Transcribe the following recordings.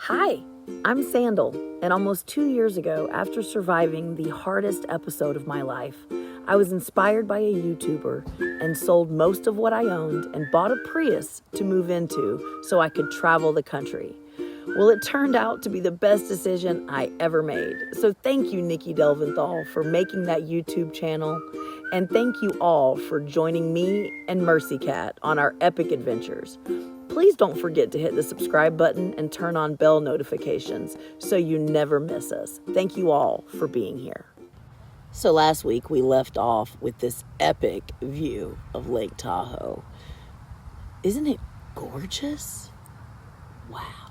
Hi, I'm Sandal, and almost 2 years ago, after surviving the hardest episode of my life, I was inspired by a YouTuber and sold most of what I owned and bought a Prius to move into so I could travel the country. Well, it turned out to be the best decision I ever made. So thank you, Nikki Delventhal, for making that YouTube channel. And thank you all for joining me and Mercy Cat on our epic adventures. Please don't forget to hit the subscribe button and turn on bell notifications so you never miss us. Thank you all for being here. So last week we left off with this epic view of Lake Tahoe. Isn't it gorgeous? Wow.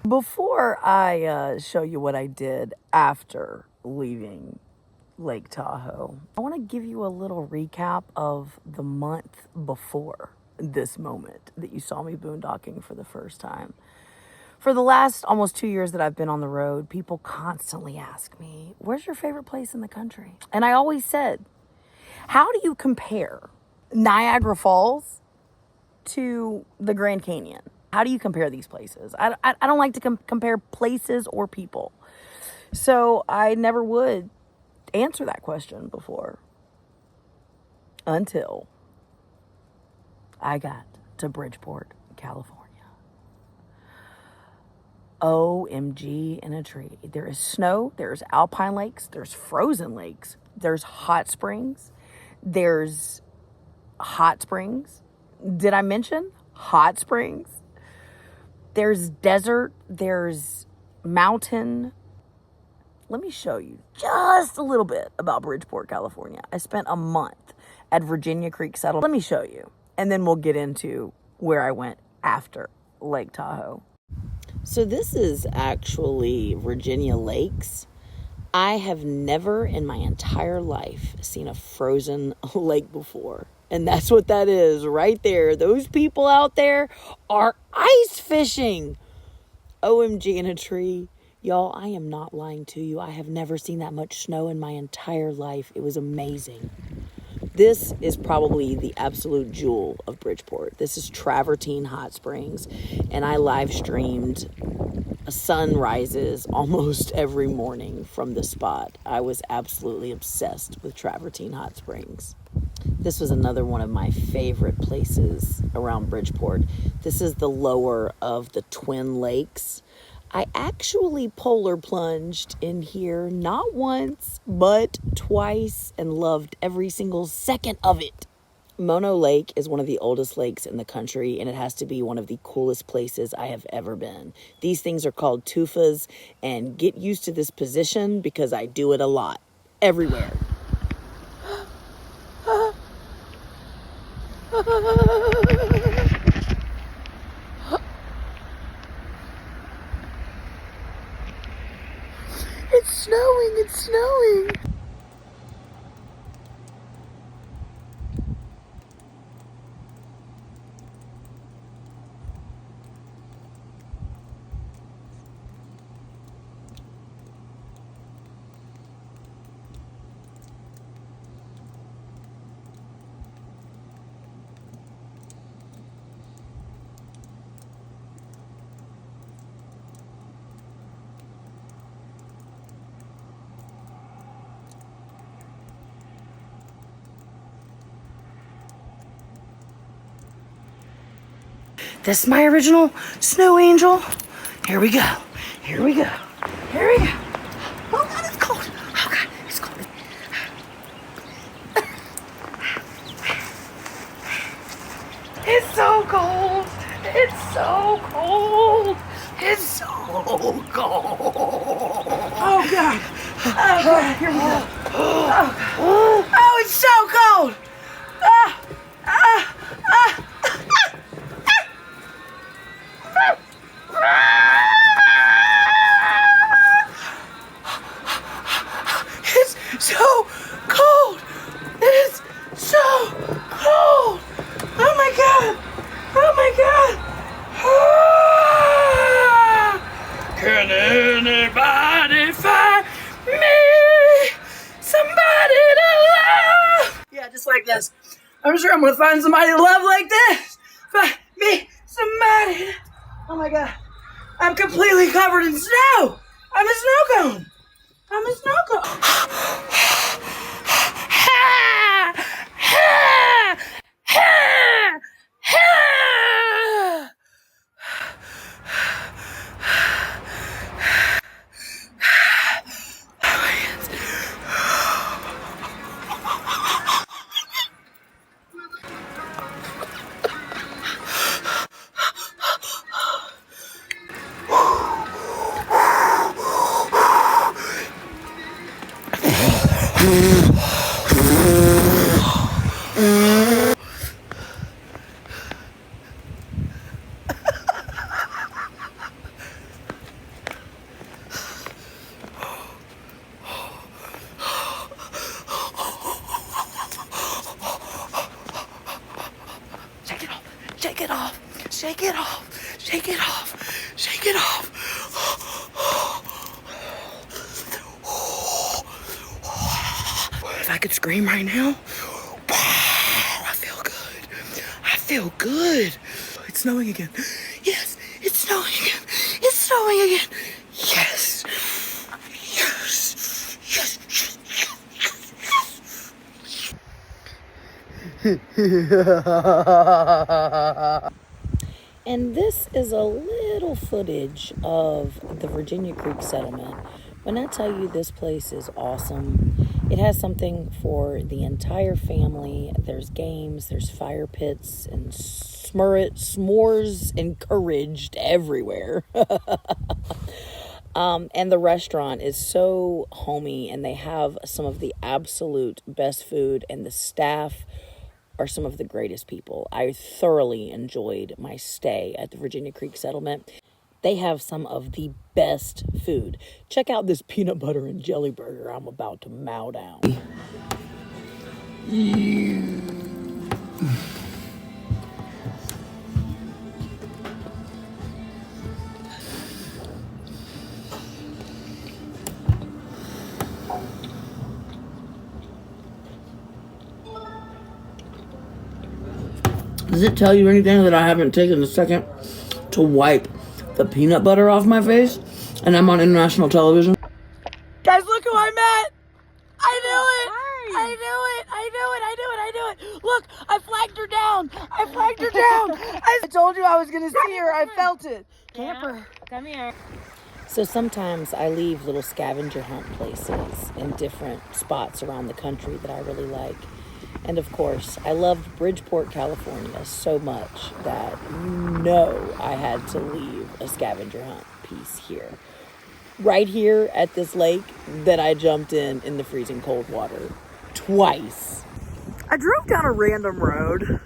Before I show you what I did after leaving Lake Tahoe, I want to give you a little recap of the month before this moment that you saw me boondocking for the first time. For the last almost 2 years that I've been on the road, people constantly ask me, where's your favorite place in the country? And I always said, how do you compare Niagara Falls to the Grand Canyon? How do you compare these places? I don't like to compare places or people. So I never would answer that question before until I got to Bridgeport, California. OMG in a tree. There is snow, there's alpine lakes, there's frozen lakes, there's hot springs, there's hot springs. Did I mention hot springs? There's desert, there's mountain. Let me show you just a little bit about Bridgeport, California. I spent a month at Virginia Creek Settlement. Let me show you, and then we'll get into where I went after Lake Tahoe. So this is actually Virginia Lakes. I have never in my entire life seen a frozen lake before. And that's what that is right there. Those people out there are ice fishing. OMG in a tree. Y'all, I am not lying to you. I have never seen that much snow in my entire life. It was amazing. This is probably the absolute jewel of Bridgeport. This is Travertine Hot Springs, and I live streamed sunrises almost every morning from the spot. I was absolutely obsessed with Travertine Hot Springs. This was another one of my favorite places around Bridgeport. This is the lower of the Twin Lakes. I actually polar plunged in here not once, but twice, and loved every single second of it. Mono Lake is one of the oldest lakes in the country, and it has to be one of the coolest places I have ever been. These things are called tufas, and get used to this position because I do it a lot, everywhere. It's snowing, it's snowing. This is my original snow angel. Here we go. Here we go. Here we go. Oh God, it's cold. Oh God, it's cold. It's so cold. It's so cold. It's so cold. Oh God. Oh God, here we go. Oh God. Oh, it's so cold. It's so cold. It's so cold. Oh my God. Oh my God. Can anybody find me somebody to love? Yeah, just like this. I'm sure I'm gonna find somebody to love like this. Find me somebody. Oh my God. I'm completely covered in snow. I'm a snow cone. I'm a snow cone. Shake it off. Shake it off. Shake it off. Shake it off. If I could scream right now, I feel good. I feel good. It's snowing again. Yes, it's snowing again. It's snowing again. Yes. Yes. Yes. And this is a little footage of the Virginia Creek settlement. When I tell you this place is awesome, it has something for the entire family. There's games, there's fire pits, and s'mores encouraged everywhere. And the restaurant is so homey, and they have some of the absolute best food, and the staff are some of the greatest people. I thoroughly enjoyed my stay at the Virginia Creek settlement. They have some of the best food. Check out this peanut butter and jelly burger I'm about to mow down. Does it tell you anything that I haven't taken a second to wipe the peanut butter off my face? And I'm on international television. Guys, look who I met! I knew it! Hi. I knew it! Look, I flagged her down! I told you I was gonna see her. I felt it. Camper. Yeah. Come here. So sometimes I leave little scavenger hunt places in different spots around the country that I really like. And of course, I loved Bridgeport, California so much that I had to leave a scavenger hunt piece here. Right here at this lake that I jumped in the freezing cold water twice. I drove down a random road.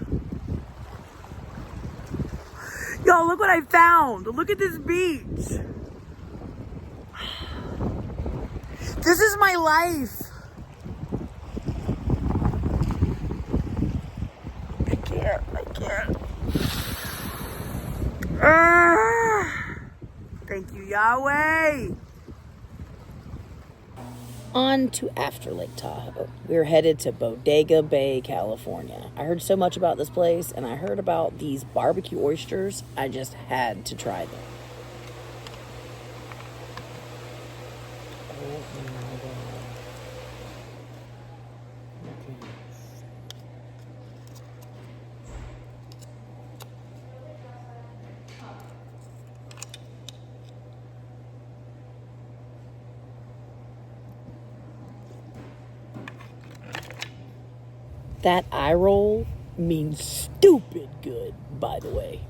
Y'all, look what I found. Look at this beach. This is my life. I can't. Thank you, Yahweh. On to after Lake Tahoe. We're headed to Bodega Bay, California. I heard so much about this place, and I heard about these barbecue oysters. I just had to try them. That eye roll means stupid good, by the way.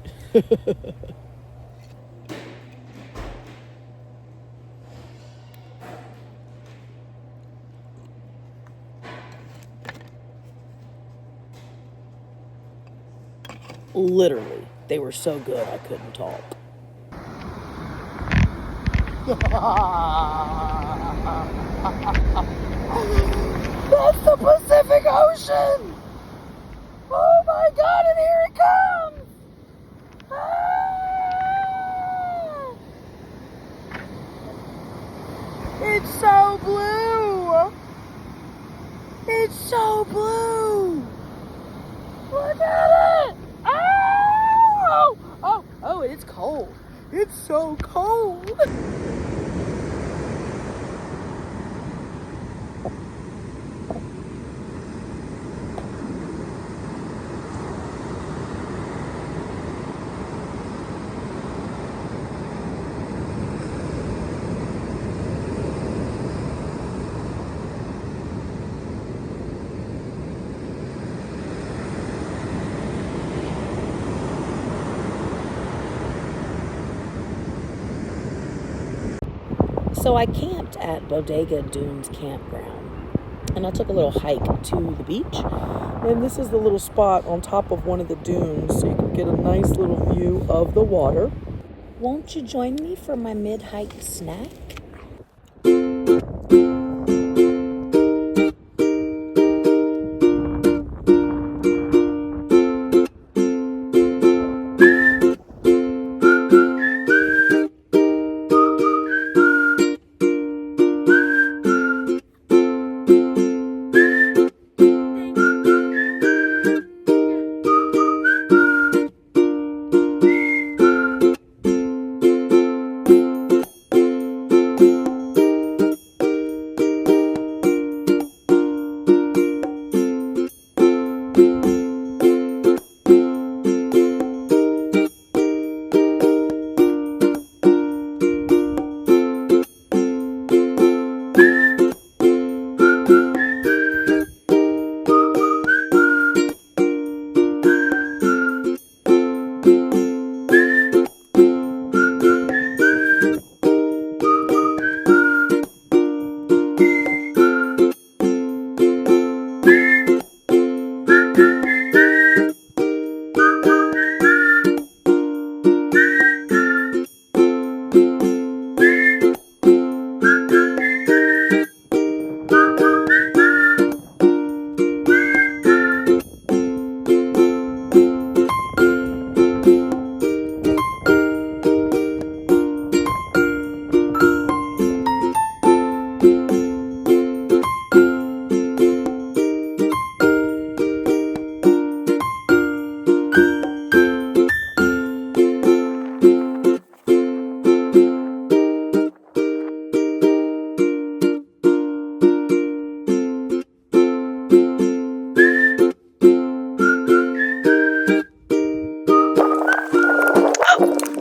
Literally, they were so good I couldn't talk. That's the Pacific Ocean! Oh my God, and here it comes! Ah! It's so blue! It's so blue! Look at it! Oh! Oh, it's cold. It's so cold. So I camped at Bodega Dunes Campground, and I took a little hike to the beach. And this is the little spot on top of one of the dunes, so you can get a nice little view of the water. Won't you join me for my mid-hike snack?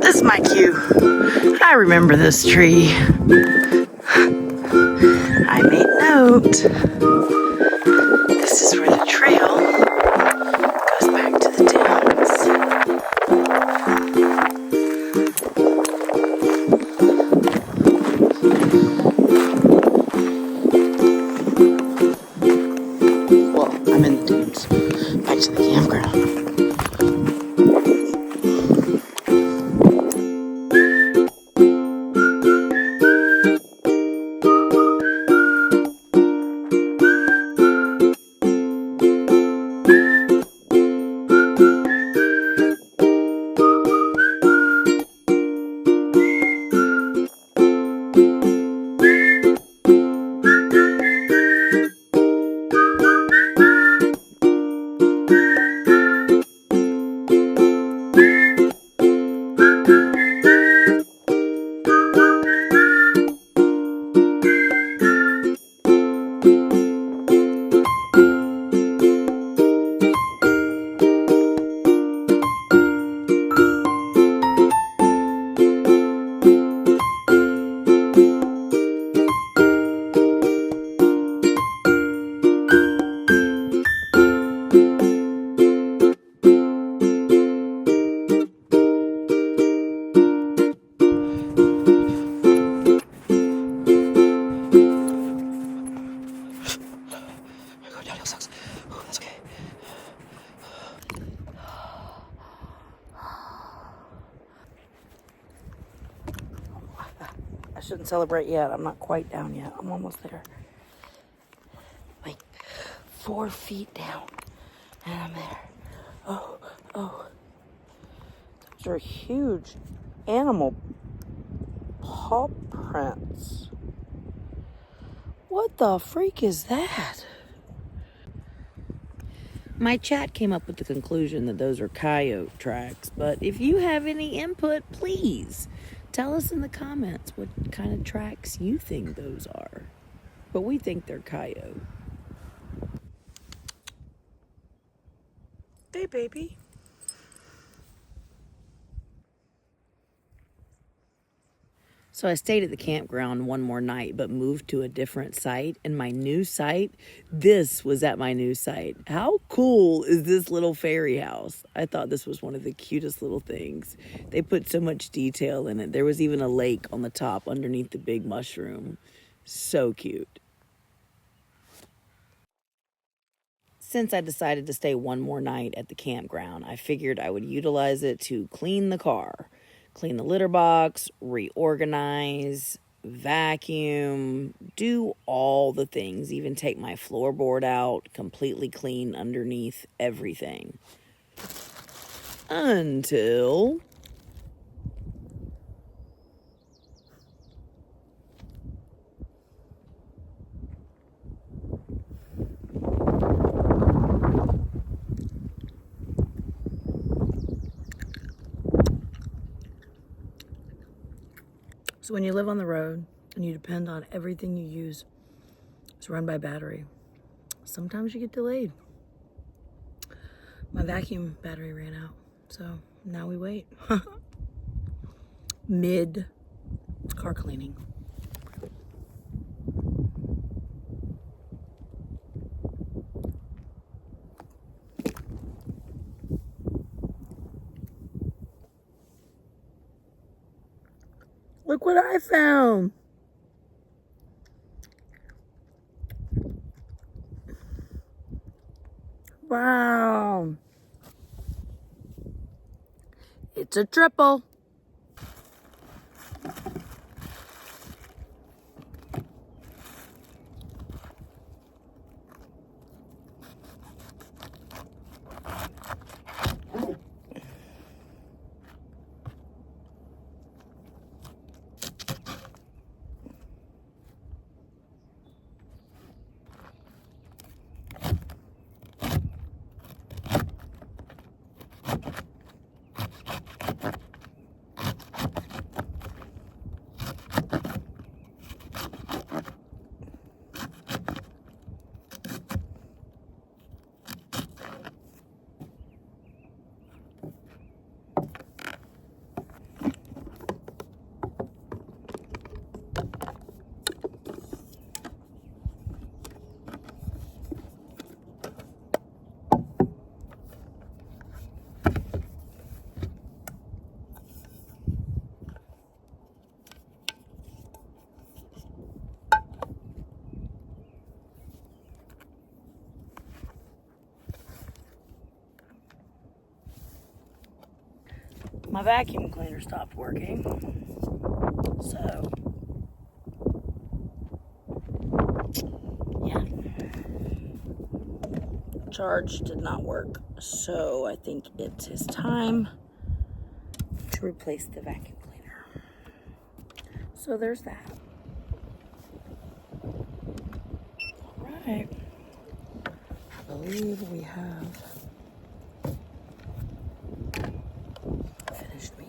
This is my cue. I remember this tree. I made note. This is where the trail goes back to the dunes. Well, I'm in the dunes. Back to the campground. I shouldn't celebrate yet. I'm not quite down yet. I'm almost there. Like 4 feet down. And I'm there. Oh. Those are huge animal paw prints. What the freak is that? My chat came up with the conclusion that those are coyote tracks, but if you have any input, please tell us in the comments what kind of tracks you think those are. But we think they're coyote. Hey, baby. So I stayed at the campground one more night, but moved to a different site. And my new site, this was at my new site. How cool is this little fairy house? I thought this was one of the cutest little things. They put so much detail in it. There was even a lake on the top underneath the big mushroom. So cute. Since I decided to stay one more night at the campground, I figured I would utilize it to clean the car, clean the litter box, reorganize, vacuum, do all the things, even take my floorboard out, completely clean underneath everything. Until... So when you live on the road and you depend on everything you use is run by battery, sometimes you get delayed. My vacuum battery ran out, so now we wait. Mid car cleaning. Look what I found. Wow. It's a triple. My vacuum cleaner stopped working, so yeah, charge did not work, so I think it is time to replace the vacuum cleaner. So there's that. All right, I believe we have finished meal.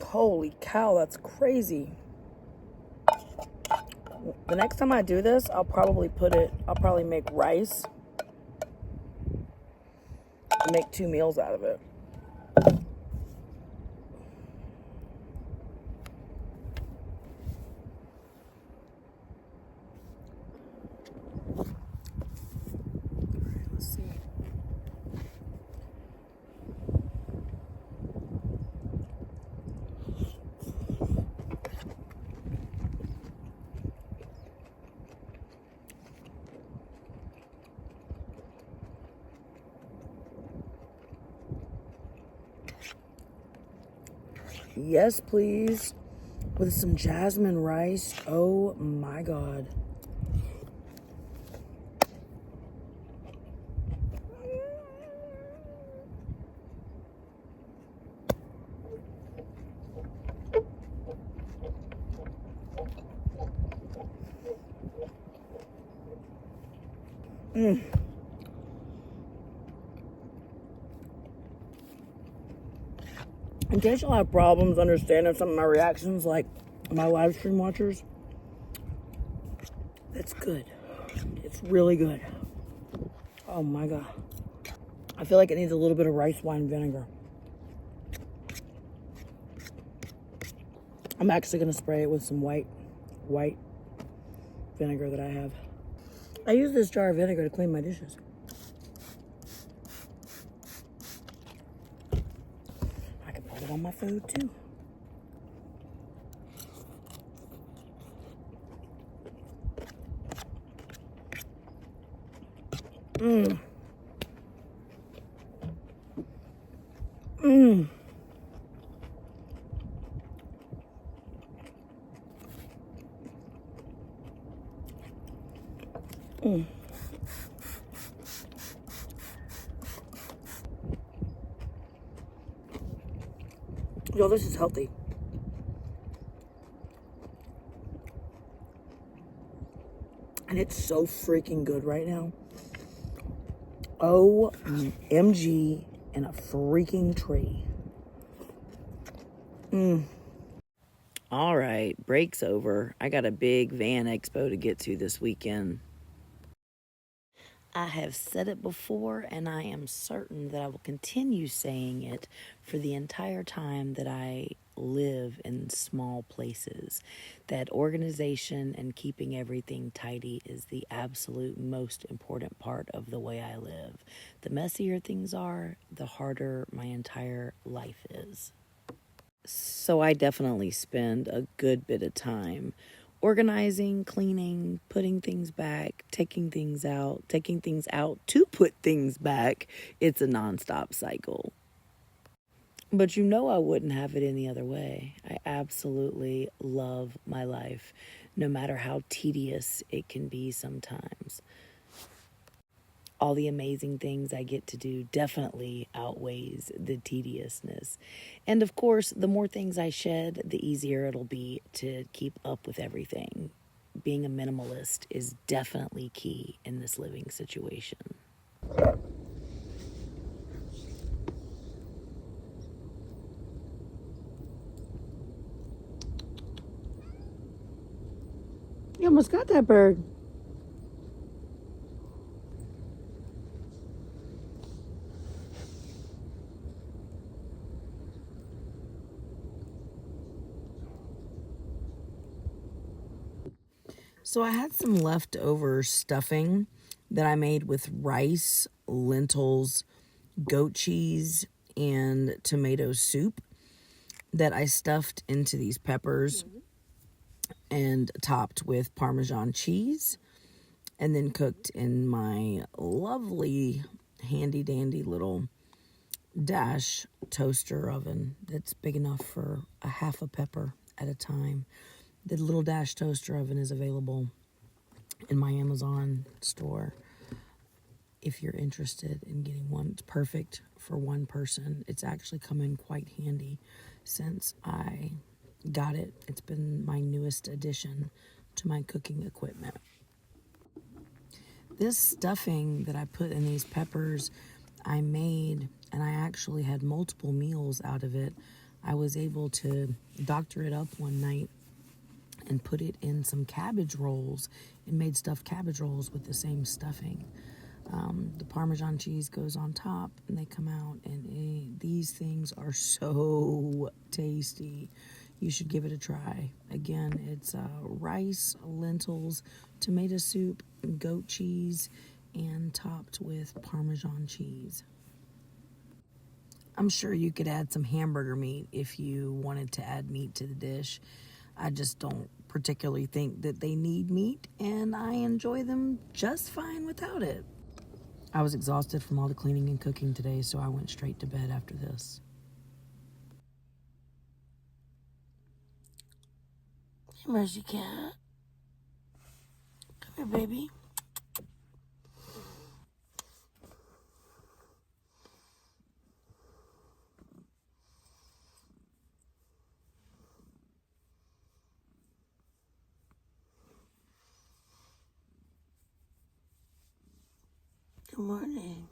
Holy cow, that's crazy. The next time I do this, I'll probably make rice and make 2 meals out of it. Let's see. Yes, please. With some jasmine rice. Oh my God. Mm. In case you'll have problems understanding some of my reactions, like my live stream watchers, it's good. It's really good. Oh my God. I feel like it needs a little bit of rice wine vinegar. I'm actually going to spray it with some white vinegar that I have. I use this jar of vinegar to clean my dishes. I can put it on my food too. Mmm. Mmm. Mmm. Yo, this is healthy. And it's so freaking good right now. OMG in a freaking tree. All right, break's over. I got a big van expo to get to this weekend. I have said it before, and I am certain that I will continue saying it for the entire time that I live in small places. That organization and keeping everything tidy is the absolute most important part of the way I live. The messier things are, the harder my entire life is. So I definitely spend a good bit of time organizing, cleaning, putting things back, taking things out to put things back. It's a nonstop cycle. But you know I wouldn't have it any other way. I absolutely love my life, no matter how tedious it can be sometimes. All the amazing things I get to do definitely outweighs the tediousness. And of course, the more things I shed, the easier it'll be to keep up with everything. Being a minimalist is definitely key in this living situation. You almost got that bird. So I had some leftover stuffing that I made with rice, lentils, goat cheese, and tomato soup that I stuffed into these peppers and topped with Parmesan cheese, and then cooked in my lovely handy dandy little Dash toaster oven that's big enough for a half a pepper at a time. The little Dash toaster oven is available in my Amazon store if you're interested in getting one. It's perfect for one person. It's actually come in quite handy since I got it. It's been my newest addition to my cooking equipment. This stuffing that I put in these peppers, I made, and I actually had multiple meals out of it. I was able to doctor it up one night and put it in some cabbage rolls and made stuffed cabbage rolls with the same stuffing. The Parmesan cheese goes on top and they come out, and these things are so tasty. You should give it a try. Again, it's rice, lentils, tomato soup, goat cheese, and topped with Parmesan cheese. I'm sure you could add some hamburger meat if you wanted to add meat to the dish. I just don't particularly think that they need meat, and I enjoy them just fine without it. I was exhausted from all the cleaning and cooking today, so I went straight to bed after this. Hey, Mercy Cat. Come here, baby. Good morning.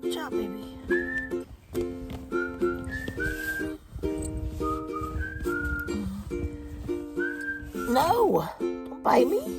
Good job, baby. No, don't bite me.